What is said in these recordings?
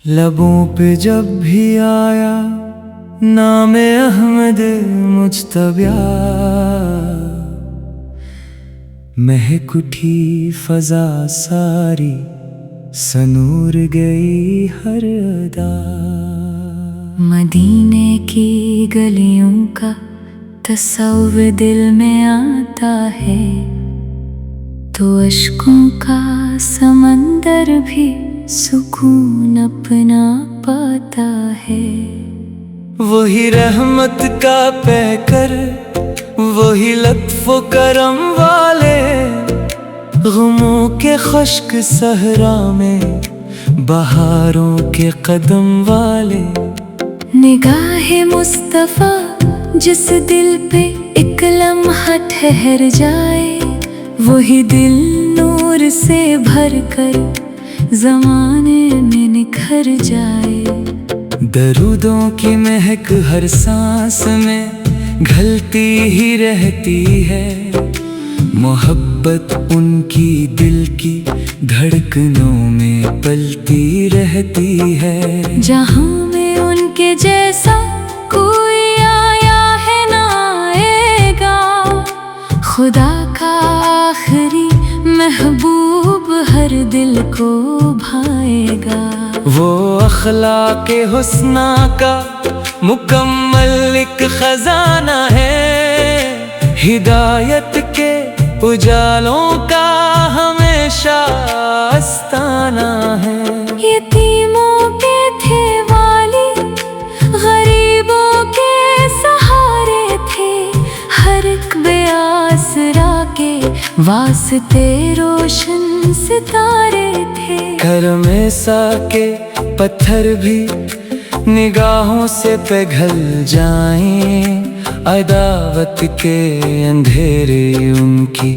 لبوں پہ جب بھی آیا نام احمد مجتبیٰ، مہک اٹھی فضا ساری، سنور گئی ہر ادا۔ مدینے کی گلیوں کا تصور دل میں آتا ہے، تو اشکوں کا سمندر بھی سکون اپنا پاتا ہے۔ وہی رحمت کا پیکر، وہی لطف و کرم والے، غموں کے خشک صحرا میں بہاروں کے قدم والے۔ نگاہ مصطفیٰ جس دل پہ ایک لمحہ ٹھہر جائے، وہی دل نور سے بھر کر زمانے میں نکھر جائے۔ درودوں کی مہک ہر سانس میں گھلتی ہی رہتی ہے، محبت ان کی دل کی دھڑکنوں میں پلتی رہتی ہے۔ جہاں میں ان کے جیسا کوئی آیا ہے نہ آئے گا، خدا کا آخری محبوب ہر دل کو بھائے گا۔ وہ اخلاق حسنہ کا مکمل ایک خزانہ ہے، ہدایت کے اجالوں کا ہمیشہ آستانہ ہے۔ یتیموں کے تھے والی، غریبوں کے سہارے تھے، ہر ایک بے آسرا کے واسطے روشن ستارے تھے۔ کرم ایسا کے پتھر بھی نگاہوں سے پگھل جائیں، عداوت کے اندھیرے ان کی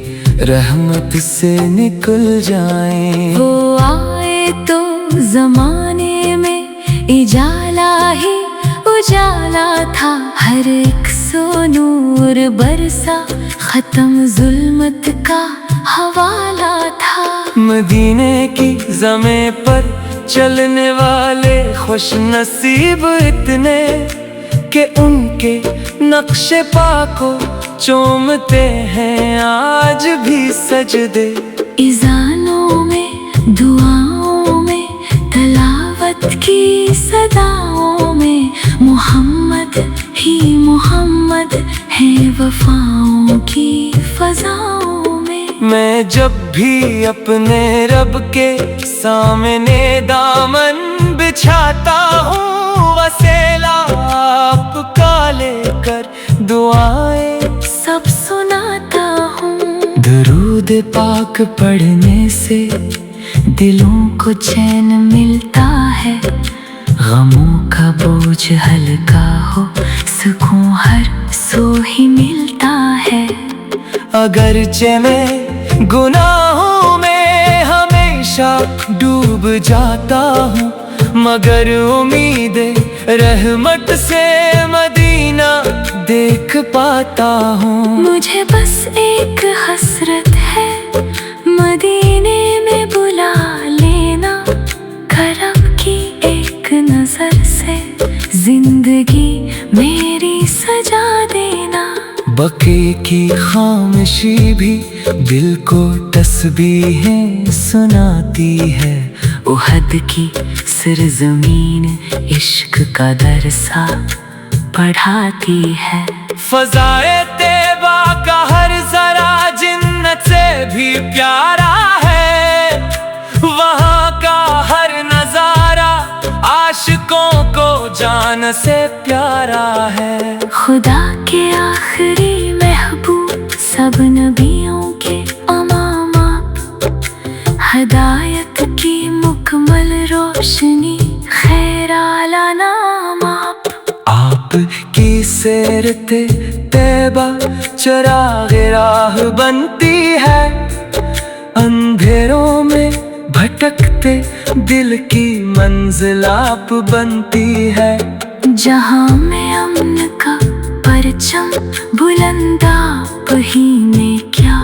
رحمت سے نکل جائیں۔ وہ آئے تو زمانے میں اجالا ہی اجالا تھا، ہر ایک سو نور برسا، ختم ظلمت کا حوالہ تھا۔ مدینے کی زمین پر چلنے والے خوش نصیب اتنے کہ ان کے نقش پا کو چومتے ہیں آج بھی سجدے۔ اذانوں میں، دعاؤں میں، تلاوت کی صداؤں میں، محمد ہی محمد ہے وفاؤں کی فضاؤں میں۔ میں جب بھی اپنے رب کے سامنے دامن بچھاتا ہوں، وسیلہ آپ کا لے کر دعائیں سب سناتا ہوں۔ درود پاک پڑھنے سے دلوں کو چین ملتا ہے، غموں کا بوجھ ہلکا ہو، سکون ہر سو ہی ملتا ہے۔ اگرچہ میں گناہوں میں ہمیشہ ڈوب جاتا ہوں، مگر امید رحمت سے مدینہ دیکھ پاتا ہوں۔ مجھے بس ایک حسرت ہے، مدینے میں بلا لینا، کرم کی ایک نظر سے زندگی میری سجا دینا۔ بقی کی خاموشی بھی دل کو تسبیحیں سناتی ہے، احد کی سرزمین عشق کا درسہ پڑھاتی ہے۔ فضائے طیبہ کا ہر ذرا جنت سے بھی پیارا ہے، وہاں کا ہر نظارہ عاشقوں کو جان سے پیارا ہے۔ خدا کے آخری محبوب، سب نبیوں کے امام آپ، ہدایت کی مکمل روشنی، خیر اعلیٰ نام آپ۔ آپ کی سیرت طیبہ چراغ راہ بنتی ہے، اندھیروں میں بھٹکتے دل کی منزل آپ بنتی ہے۔ جہاں میں امن کا پرچم بلند آپ ہی نے کیا،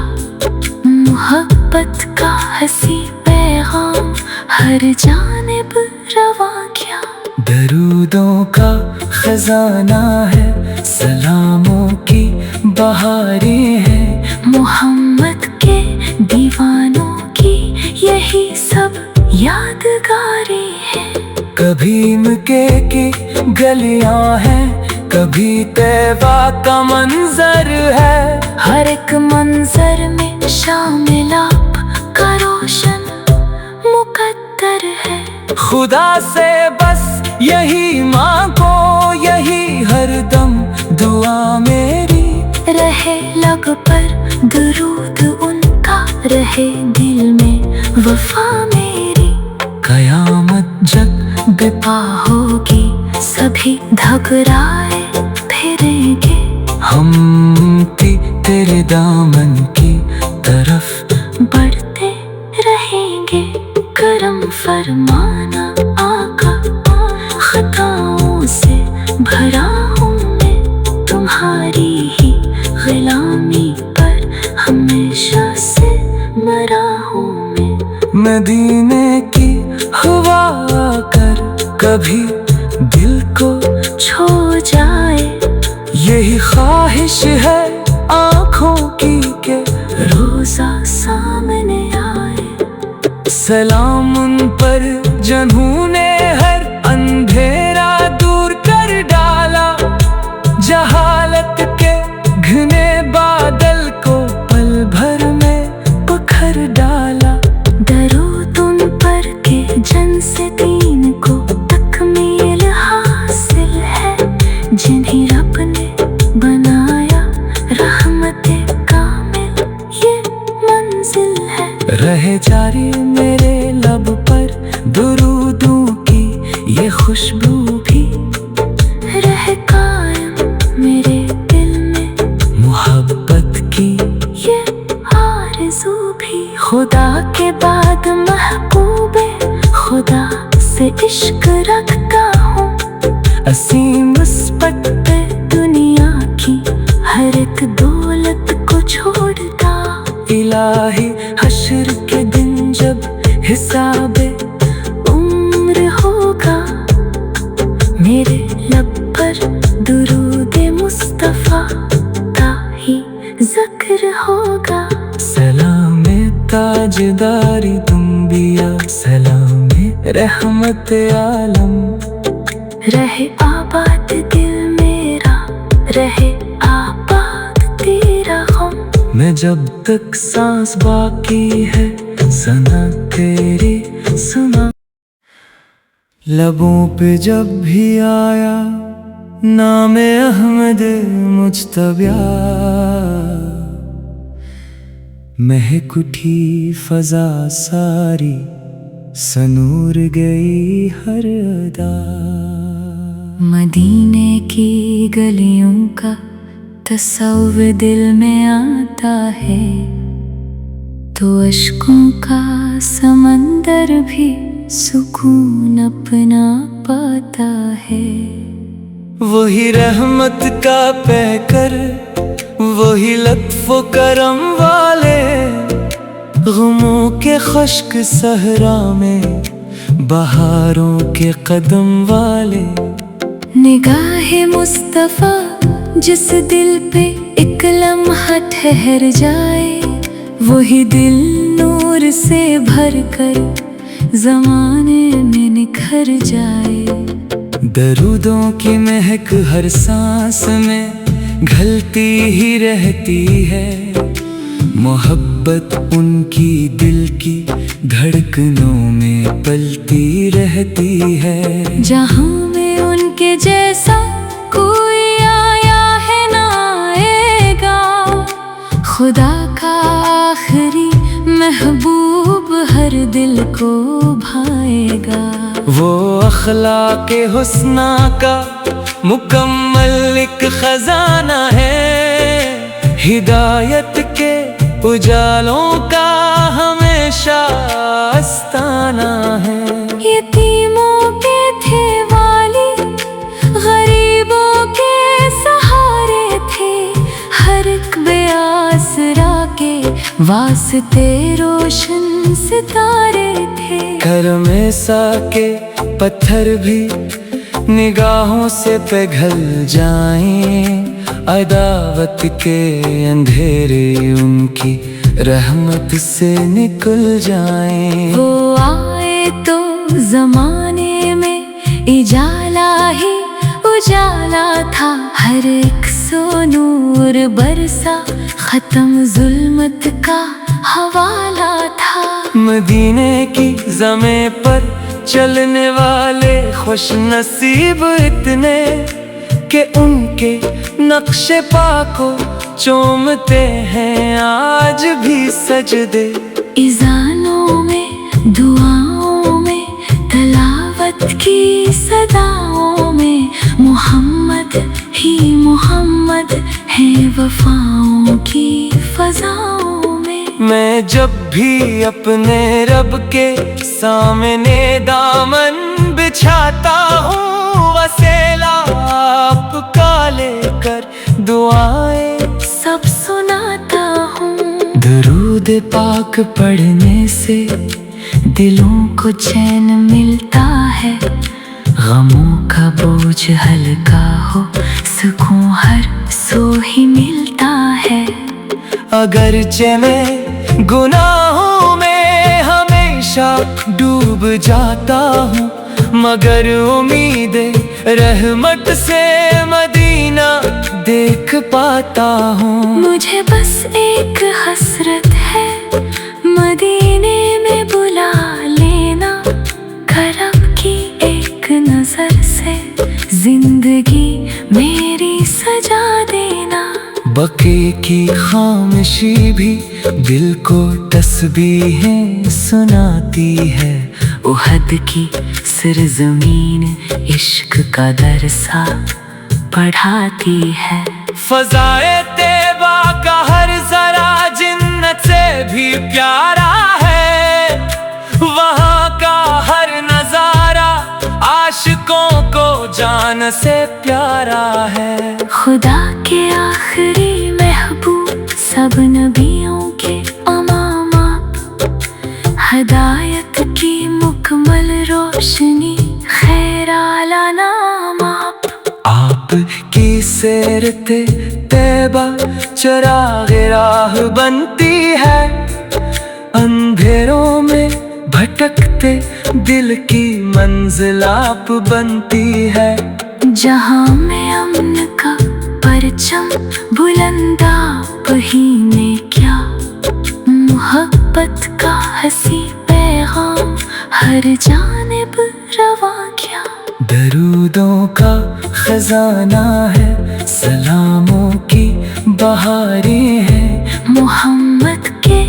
محبت کا حسین پیغام हर जानिब रवा क्या। दरूदों का खजाना है, सलामों की बहारें हैं, मोहम्मद के दीवानों की यही सब यादगारें हैं। कभी मक्के की गलियां हैं, कभी तैबा का मंजर है, हर एक मंजर में शामिल आपका रोशन मुकद्दर है। खुदा से बस यही मांगो, यही हरदम दुआ मेरी, रहे लब पर दुरूद उनका, रहे दिल में वफा मेरी। कयामत जब बेपा होगी सभी घबराए फिरेंगे, हम भी तेरे दामन की तरफ बढ़ते रहेंगे। करम फरमाना आका, खताओं से भरा हूँ मैं, तुम्हारी ही गुलामी पर हमेशा से मरा हूँ मैं। मदीने की हवा कर कभी दिल को छो जाए, यही ख्वाहिश है आँखों की के रोजा सामने आए। सलाम उन पर जिन्होंने हर अंधेरा दूर कर डाला, जहालत के घने बादल को पल भर में पखर डाला। दरूद उन पर के जन से दीन को तकमील हासिल है, जिन्हें रब ने बनाया रहमते कामिल ये मंजिल है। रहे जारी मेरे लब पर दुरूदों की ये खुशबू भी, रहे कायम मेरे दिल में मोहब्बत की ये आरज़ू भी। खुदा के बाद महबूबे खुदा से इश्क रखता हूँ, असीम मुस्बत पे दुनिया की हर एक दौलत को छोड़ता। इलाही हश्र के दिन जब हिसाबे उम्र होगा, मेरे लब पर दुरूदे मुस्तफा का ही जिक्र होगा। सलामे ताजदारी तुंबिया, सलामे रहमत आलम, रहे आबाद दिल मेरा, रहे आबाद तेरा गम। मैं जब तक सांस बाकी है सना तेरी सुना। लबों पे जब भी आया नाम अहमद मुज्तबा, महक उठी फजा सारी, सनूर गई हर अदा। मदीने की गलियों का तस्वुर दिल में आता है, तो अश्कों का समंदर भी सुकून अपना पाता है। वही रहमत का पैकर, वही लत्फ़ो करम वाले, गमों के खुश्क सहरा में बहारों के कदम वाले। निगाहे मुस्तफा जिस दिल पे एक लम्हा ठहर जाए, वही दिल नूर से भर कर ज़माने में निखर जाए। दरूदों की महक हर सांस में घलती ही रहती है, मोहब्बत उनकी दिल की धड़कनों में पलती रहती है। जहाँ में उनके जैसा कोई आया है ना आएगा, खुदा का आखिरी महबूब हर दिल को भाएगा। वो अखलाके हुस्ना का मुकम्मल एक खजाना है, हिदायत के उजालों का हमेशा आस्ताना है। यतीमों के थे वाली, गरीबों के सहारे थे, हर एक बेआसरा के वास्ते रोशन सितारे थे। گھر میں سا کے پتھر بھی نگاہوں سے پگھل جائیں، عداوت کے اندھیرے ان کی رحمت سے نکل جائیں۔ وہ آئے تو زمانے میں اجالا ہی اجالا تھا، ہر ایک سو نور برسا، ختم ظلمت کا حوالہ تھا۔ مدینے کی زمیں پر چلنے والے خوش نصیب اتنے کہ ان کے نقش پا کو چومتے ہیں آج بھی سجدے۔ اذانوں میں، دعاؤں میں، تلاوت کی صداؤں میں، محمد ہی محمد ہے وفاؤں کی فضاؤں میں۔ میں جب بھی اپنے رب کے سامنے دامن بچھاتا ہوں، وسیلہ آپ کا لے کر دعائیں سب سناتا ہوں۔ درود پاک پڑھنے سے دلوں کو چین ملتا ہے، غموں کا بوجھ ہلکا ہو، سکون ہر سو ہی ملتا ہے۔ اگرچہ میں گناہوں میں ہمیشہ ڈوب جاتا ہوں، مگر امید رحمت سے مدینہ دیکھ پاتا ہوں۔ مجھے بس ایک حسرت ہے، مدینے میں بلا لینا، کرم کی ایک نظر سے زندگی میری سجا دینا۔ بقی کی خاموشی بھی دل کو تسبیحیں سناتی ہے، احد کی سرزمین عشق کا درسا پڑھاتی ہے۔ فضائے طیبہ کا ہر ذرا جنت سے بھی پیارا ہے، وہاں کا ہر نظارہ عاشقوں کو جان سے پیارا ہے۔ خدا کے آخری محبوب، سب نبیوں کے امام آپ، ہدایت کی مکمل روشنی، خیر اعلیٰ نام آپ۔ آپ کی سیرت طیبہ چراغ راہ بنتی ہے، اندھیروں میں بھٹکتے دل کی منزل آپ بنتی ہے۔ جہاں میں امن کا پرچم بلند آپ ہی نے کیا، محبت کا حسین پیغام ہر جانب رواں کیا۔ درودوں کا خزانہ ہے، سلاموں کی بہاریں ہیں، محمد کے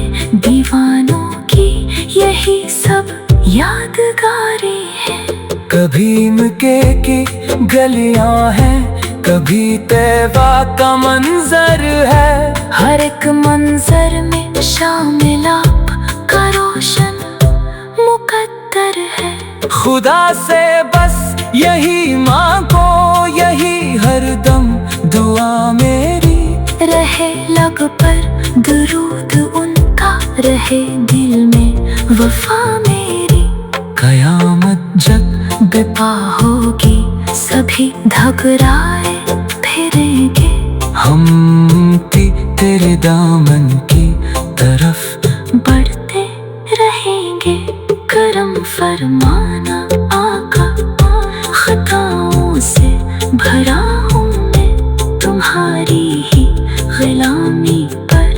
دیوانوں کی یہی سب یادگاریں ہیں۔ کبھی مکے کی گلیاں ہیں، کبھی طیبہ کا منظر ہے، ہر ایک منظر میں شامل آپ کا روشن مقدر ہے۔ خدا سے بس یہی مانگو، یہی ہر دم دعا میری، رہے لب پر درود ان کا، رہے دل میں وفا میری۔ قیامت جب بپا ہوگی سبھی گھبرائے پھریں گے، ہم تیرے دامن کی طرف بڑھتے رہیں گے۔ کرم فرمانا آقا، خطاؤں سے بھرا ہوں میں، تمہاری ہی غلامی پر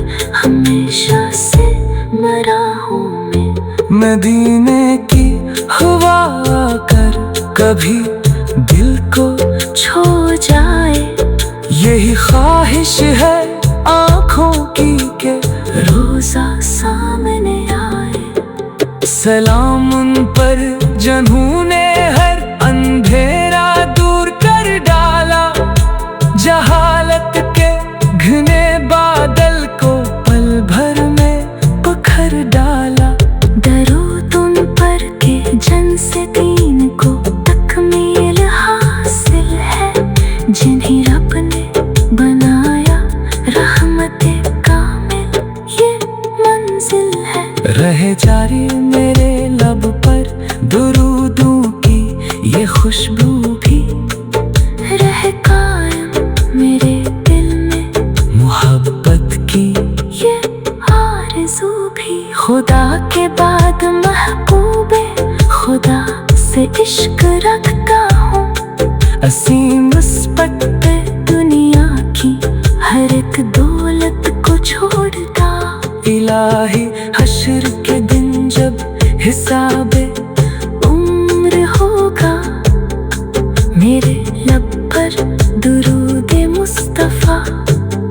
ہمیشہ سے مرا ہوں میں۔ مدینے کی ہوا کر کبھی دل کو چھو جائے، یہی خواہش ہے آنکھوں کی کہ روزہ سامنے آئے۔ سلام ان پر جنہوں نے ہر اندھیرا دور کر ڈالا، جہالت کے گھنے بادل کو پل بھر میں پکھر ڈالا۔ درود ان پر کہ جن سے دین کو تکمیل حاصل ہے، جنہیں رب نے بنایا رحمت کامل یہ منزل ہے۔ رہے جاری میرے لب پر خوشبو بھی رہے قائم میرے دل میں، محبت کی یہ آرزو بھی۔ خدا کے بعد محبوب خدا سے عشق رکھتا ہوں، اسیم نسبت پہ دنیا کی ہر ایک دولت کو چھوڑتا۔ الہی حشر کے دن جب حساب عمر ہوگا، میرے لب پر درود مصطفیٰ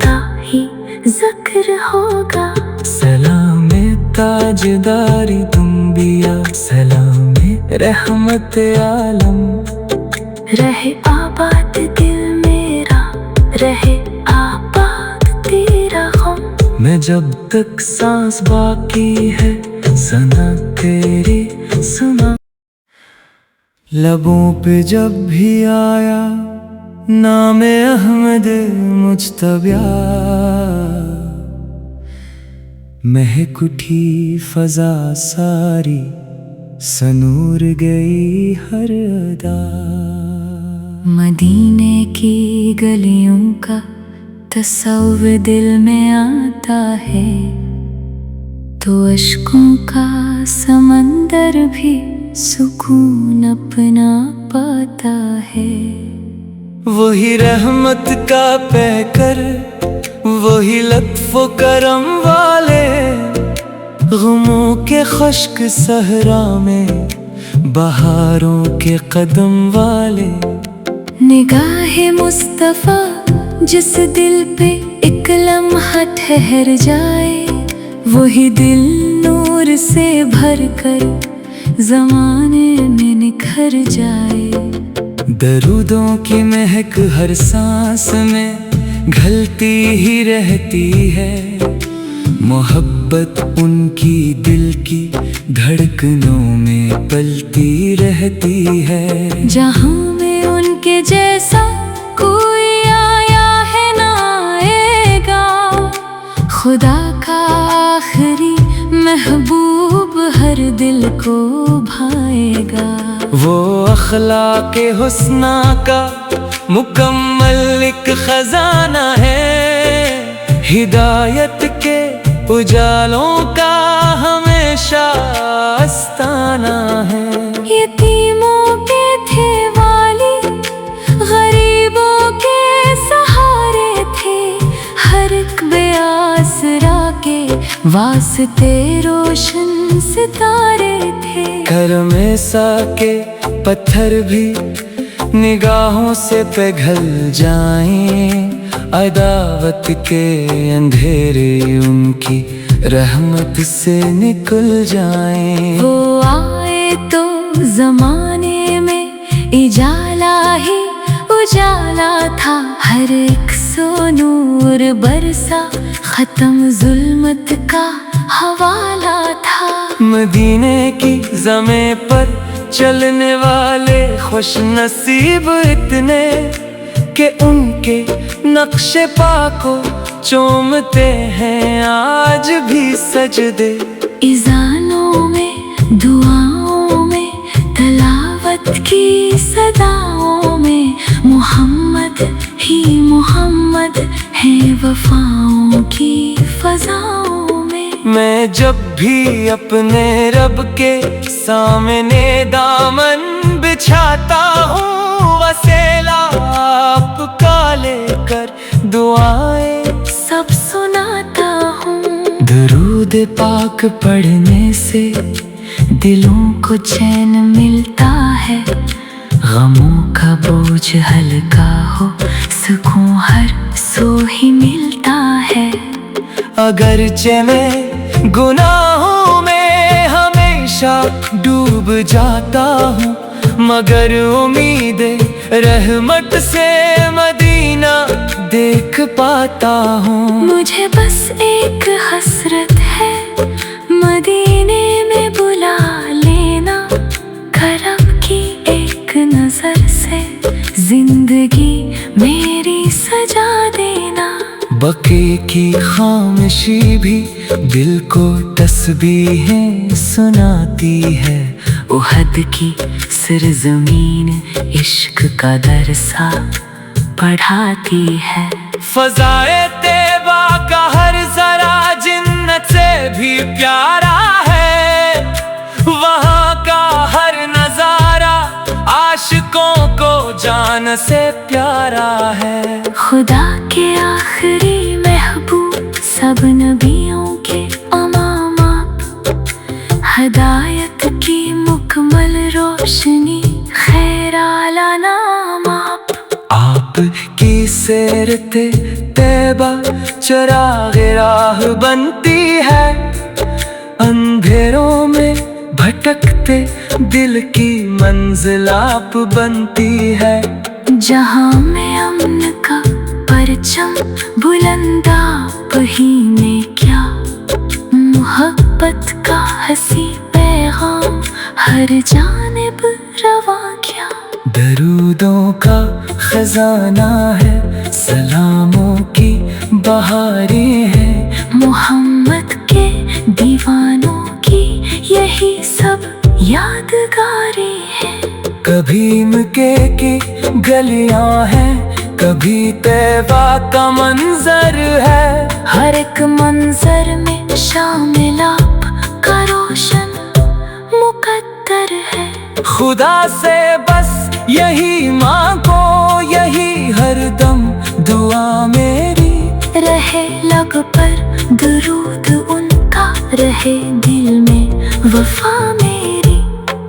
کا ہی ذکر ہوگا۔ سلام تاجداری انبیاء، سلام رحمت عالم، رہے آباد دل میرا، رہے آباد تیرا غم۔ میں جب تک سانس باقی ہے ثنا تیری سنا، لبوں پہ جب بھی آیا نام احمد مجتبیٰ، مہک اٹھی فضا ساری، سنور گئی ہر ادا۔ مدینے کی گلیوں کا تصور دل میں آتا ہے، تو اشکوں کا سمندر بھی سکون اپنا پاتا ہے۔ وہی رحمت کا پیکر، وہی لطف و کرم والے، غموں کے خشک صحرا میں بہاروں کے قدم والے۔ نگاہ مصطفیٰ جس دل پہ ایک لمحہ ٹھہر جائے، وہی دل نور سے بھر کر زمانے میں نکھر جائے۔ درودوں کی مہک ہر سانس میں گھلتی ہی رہتی ہے، محبت ان کی دل کی دھڑکنوں میں پلتی رہتی ہے۔ جہاں میں ان کے جیسا کوئی آیا ہے نہ آئے گا، خدا کا آخری محبوب ہر دل کو بھائے گا۔ وہ اخلاق حسنہ کا مکمل ایک خزانہ ہے، ہدایت کے اجالوں کا ہمیشہ آستانہ ہے۔ یتیموں کے تھے والی، غریبوں کے سہارے تھے، ہر ایک بے آسرا کے واسطے روشن ستارے تھے۔ کرم ایسا کہ پتھر بھی نگاہوں سے پگھل جائیں، عداوت کے اندھیرے ان کی رحمت سے نکل جائیں۔ وہ آئے تو زمانے میں اجالا ہی اجالا تھا، ہر ایک سو نور برسا، ختم ظلمت کا حوالہ تھا۔ مدینے کی زمین پر چلنے والے خوش نصیب اتنے کہ ان کے نقش پا کو چومتے ہیں آج بھی سجدے۔ اذانوں میں، دعاؤں میں، تلاوت کی صداؤں میں، محمد ہی محمد ہے وفاؤں کی فضاؤں میں۔ میں جب بھی اپنے رب کے سامنے دامن بچھاتا ہوں، وسیلہ آپ کا لے کر دعائیں سب سناتا ہوں۔ درود پاک پڑھنے سے دلوں کو چین ملتا ہے، غموں کا بوجھ ہلکا ہو، سکون ہر سو ہی ملتا ہے۔ اگرچہ میں گناہوں میں ہمیشہ ڈوب جاتا ہوں، مگر امید رحمت سے مدینہ دیکھ پاتا ہوں۔ مجھے بس ایک حسرت ہے، مدینے میں بلا لینا، کرم کی ایک نظر سے زندگی میری سجا دینا۔ بقی کی خاموشی بھی دل کو تسبیحیں سناتی ہے، احد کی सरजमीन इश्क का दरसा पढ़ाती है। फजाए तैबा का हर जरा जन्नत से भी प्यारा है, वहाँ का हर नजारा आशिकों को जान से प्यारा है। खुदा के आखिरी महबूब सब नबियों के इमाम, हदायत की मुकम्मल रोशनी खैर आला नाम। आप की सीरते तैबा चराग राह बनती है, अंधेरों में भटकते दिल की मंजिल आप बनती है। जहाँ में अमन का परचम बुलंद आप ही ने क्या, मोहब्बत का हंसी पैगाम हर जानिब रवा किया। दरूदों का खजाना है, सलामों की बहारें हैं, मोहम्मद के दीवानों की यही सब यादगारें हैं। कभी मक्के की गलियां हैं, कभी तैबा का मंजर है, हर एक मंजर में शामिल आप का रोशन मुकद्दर है। खुदा से बस यही मांगो, यही हरदम दुआ मेरी, रहे लब पर दरूद उनका, रहे दिल में वफा मेरी।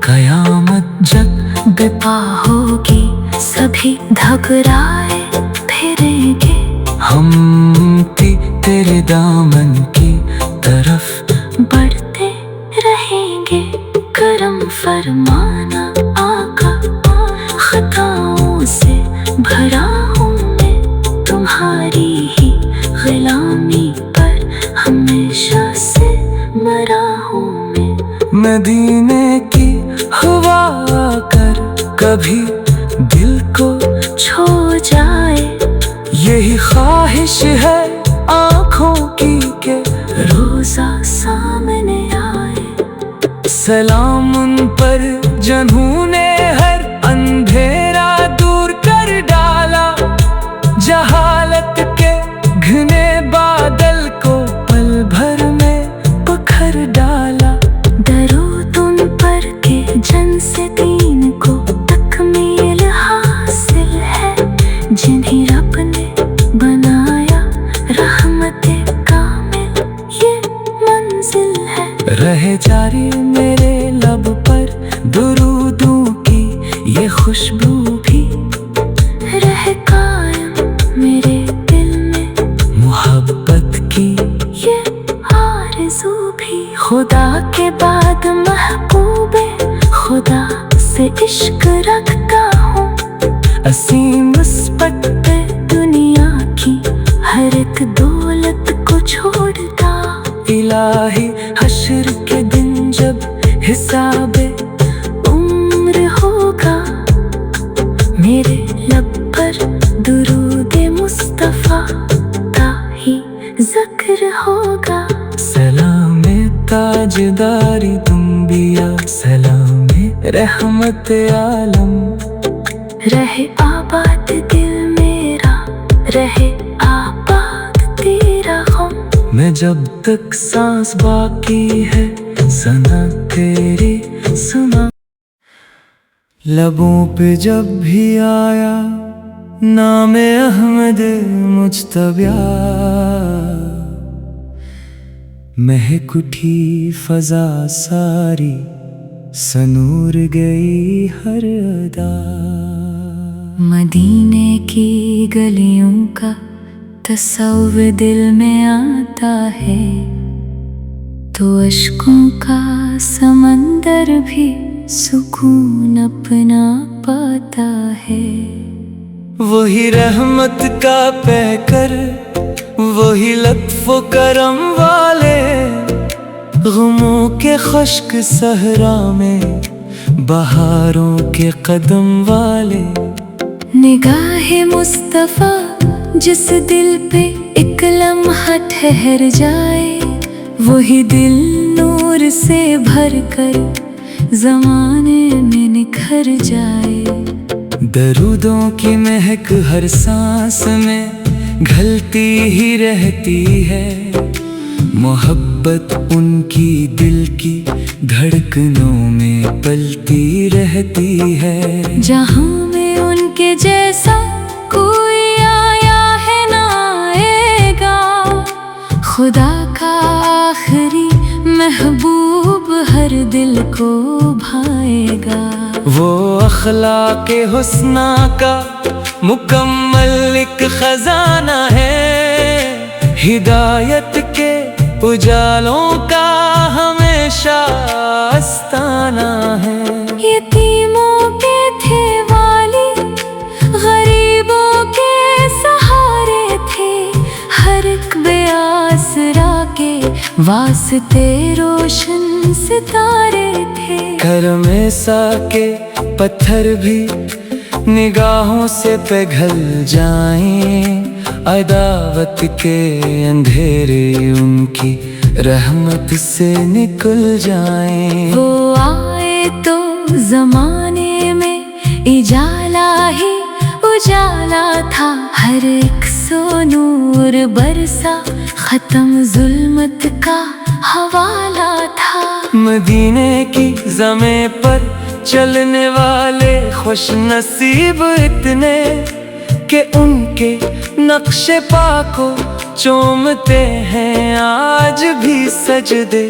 कयामत जब बेपा होगी सभी घबराए फिरेंगे, हम तेरे दामन की तरफ बढ़ते रहेंगे। करम फरमाना आका, खताओं से भरा हूँ मैं, तुम्हारी ही गुलामी पर हमेशा से मरा हूँ मैं। मदीने की हवा कर कभी दिल को छो जाए, यही ख्वाहिश है आँखों की के रोजा सामने आए। सलाम उन पर जिन्होंने हर अंधेरा दूर कर डाला, जहालत के घने बादल को पल भर में पखर डाला। दरूद उन पर के जन से दीन को तकमील हासिल है, जिन्हें रब ने बनाया रहमते कामिल ये मंजिल है। रहे जारी मेरे लब पर दुरूदों की ये खुशबू भी, रहे कायम मेरे दिल में मोहब्बत की ये आरज़ू भी। खुदा के बाद महबूबे खुदा से इश्क रखता हूँ, असीम निस्बत पे दुनिया की हर एक दौलत को छोड़ता। इलाही हश्र के दिन जब हिसाबे उम्र होगा, मेरे लब पर दुरूदे मुस्तफा का ही जिक्र होगा। सलामे ताजदारी तुंबिया, सलामे रहमत आलम। रहे आबाद दिल मेरा, रहे आबाद तेरा गम। मैं जब तक सांस बाकी है सना तेरी सुना। लबों पे जब भी आया नामे अहमद मुज्तबा, महक उठी फजा सारी, सनूर गई हर अदा। मदीने की गलियों का तस्वुर दिल में आता है, तो अश्कों का समंदर भी सुकून अपना पाता है। वही रहमत का पैकर, वही लत्फ़ो करम वाले, गमों के खुश्क सहरा में बहारों के कदम वाले। निगाहे मुस्तफा जिस दिल पे एक लम्हा ठहर जाए, वही दिल नूर से भर कर ज़माने में निखर जाए। दरूदों की महक हर सांस में घलती ही रहती है, मोहब्बत उनकी दिल की धड़कनों में पलती रहती है। जहाँ में उनके जैसा कोई आया है ना आएगा, खुदा का आखिरी महबूब हर दिल को भाएगा। वो अखलाके हुस्ना का मुकम्मल एक खजाना है, हिदायत के उजालों का हमेशा आस्ताना है। यतीमों के थे वाली, गरीबों के सहारे थे, हर एक बेआसरा के वास्ते रोशन सितारे थे। करम सा के पत्थर भी निगाहों से पिघल जाएं, अदावत के अंधेरे उनकी रहमत से निकल जाएं। वो आए तो जमाने में इजाला ही उजाला था, हर एक सो नूर बरसा, खत्म जुल्मत का हवाला था। मदीने की ज़मीं पर चलने वाले खुश नसीब इतने कि उनके नक्शे पा को चूमते हैं आज भी सजदे।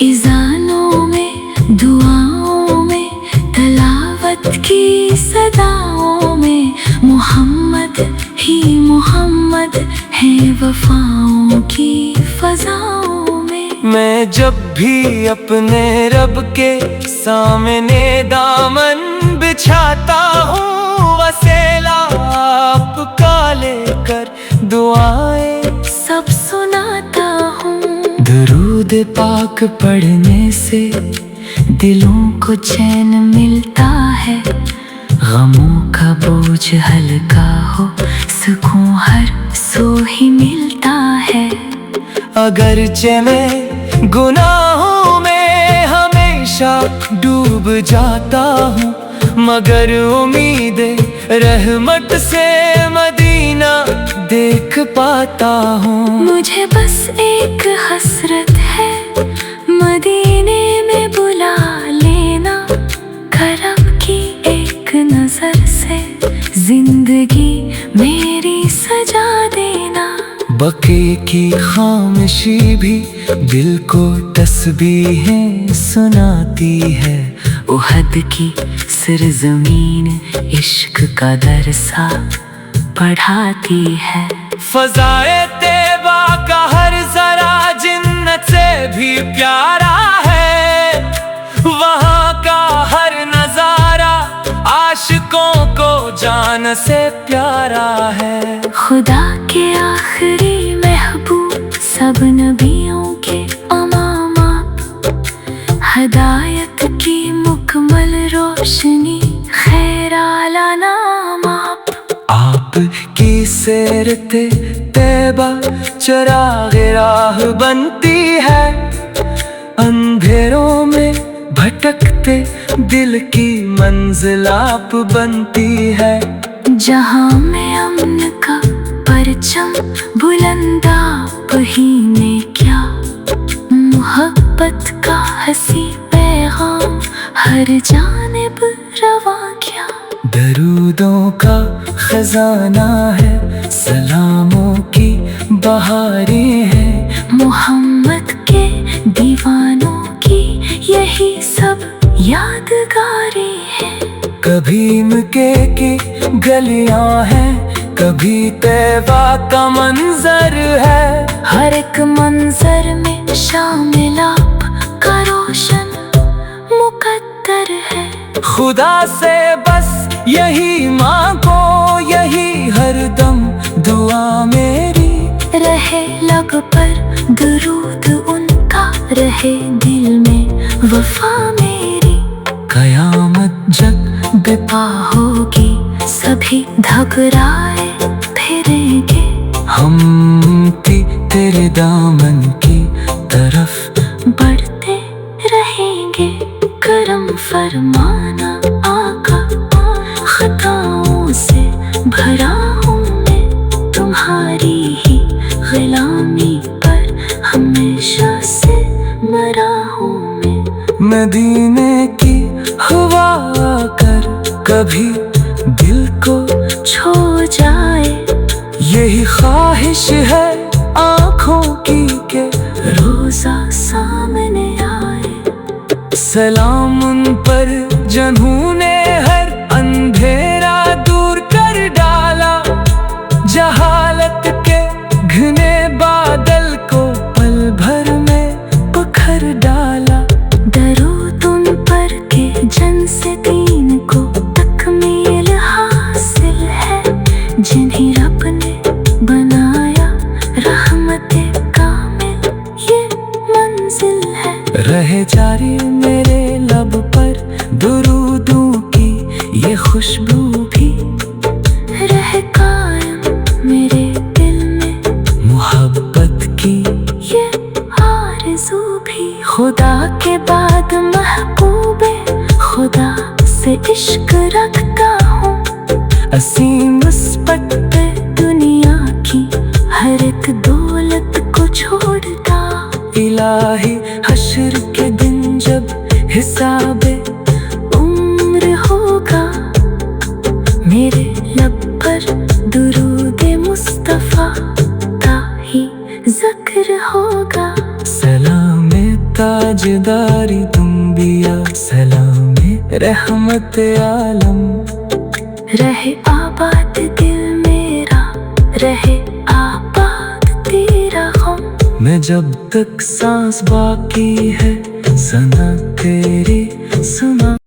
इज़ानों में, दुआओं में, तलावत की सदाओं में, मोहम्मद ही मोहम्मद है वफाओं की फजाओं में। मैं जब भी अपने रब के सामने दामन बिछाता हूँ, वसेला आपका लेकर दुआएं सब सुनाता हूँ। दरूद पाक पढ़ने से दिलों को चैन मिलता है, गमों का बोझ हल्का हो, सुकून हर सो ही मिलता है। अगरचे मैं गुनाहों में हमेशा डूब जाता हूँ, मगर उम्मीद रहमत से मदीना देख पाता हूँ। मुझे बस एक हसरत है, मदीने में बुला लेना, करम की एक नजर से जिंदगी मेरी सजा देना। बके की खामोशी भी दिल को तस्बीहें सुनाती है, उहद की सरजमीन इश्क का दरसा पढ़ाती है। फजाए तैबा का हर जरा जिन्नत से भी प्यारा है, वहाँ का हर नजारा आशिकों को जान से प्यारा है। खुदा के आखिरी महबूब सब नबियों के अमामा, हदायत की मुकम्मल रोशनी खैर आला नाम आप की सीरते तैबा चराग राह बनती है, अंधेरों में भटकते दिल की मंजिल आप बनती है। जहाँ में अमन का परचम बुलंदा ही ने क्या, मोहब्बत का हंसी पैगाम हर जानिब रवा क्या। दरूदों का खजाना है, सलामों की बहारें हैं, मोहम्मद के दीवानों की यही सब यादगारें हैं। कभी मक्के की गलियां हैं, कभी तैबा का मंजर है, हर एक मंजर में शामिल आप का रोशन मुकद्दर है। खुदा से बस यही मांगो, यही हरदम दुआ मेरी, रहे लब पर दरूद उनका, रहे दिल में वफा मेरी। कयामत जब बेपा होगी सभी घबराए फिरेंगे, हम तेरे दामन की तरफ बढ़ते रहेंगे। करम फरमाना कभी दिल को छू जाए, यही ख्वाहिश है आँखों की के रोजा सामने आए। सलाम उन पर जिन्होंने हर अंधेरा दूर कर डाला, जहालत के घने बादल को पल भर में पखर डाला। दरूद उन पर के जन से दीन को तकमील हासिल है, जिन्हें रब ने बनाया रहमते कामिल ये मंजिल है। रहे जारी मेरे लब पर दुरूदों की ये खुशबू भी, रहे कायम मेरे दिल में मोहब्बत की ये आरज़ू भी। खुदा के बाद महबूबे खुदा से इश्क रखता हूँ, असीम निस्बत पे दुनिया की हर एक दौलत को छोड़ता। इलाही हश्र के दिन जब हिसाबे उम्र होगा, मेरे लब पर दुरूदे मुस्तफा का ही जिक्र होगा। सलामे ताजदारी तुम बिया, सलामे रहमत आलम। रहे आबाद दिल मेरा, रहे आबाद तेरा गम। मैं जब तक सांस बाकी है सना तेरी सुना।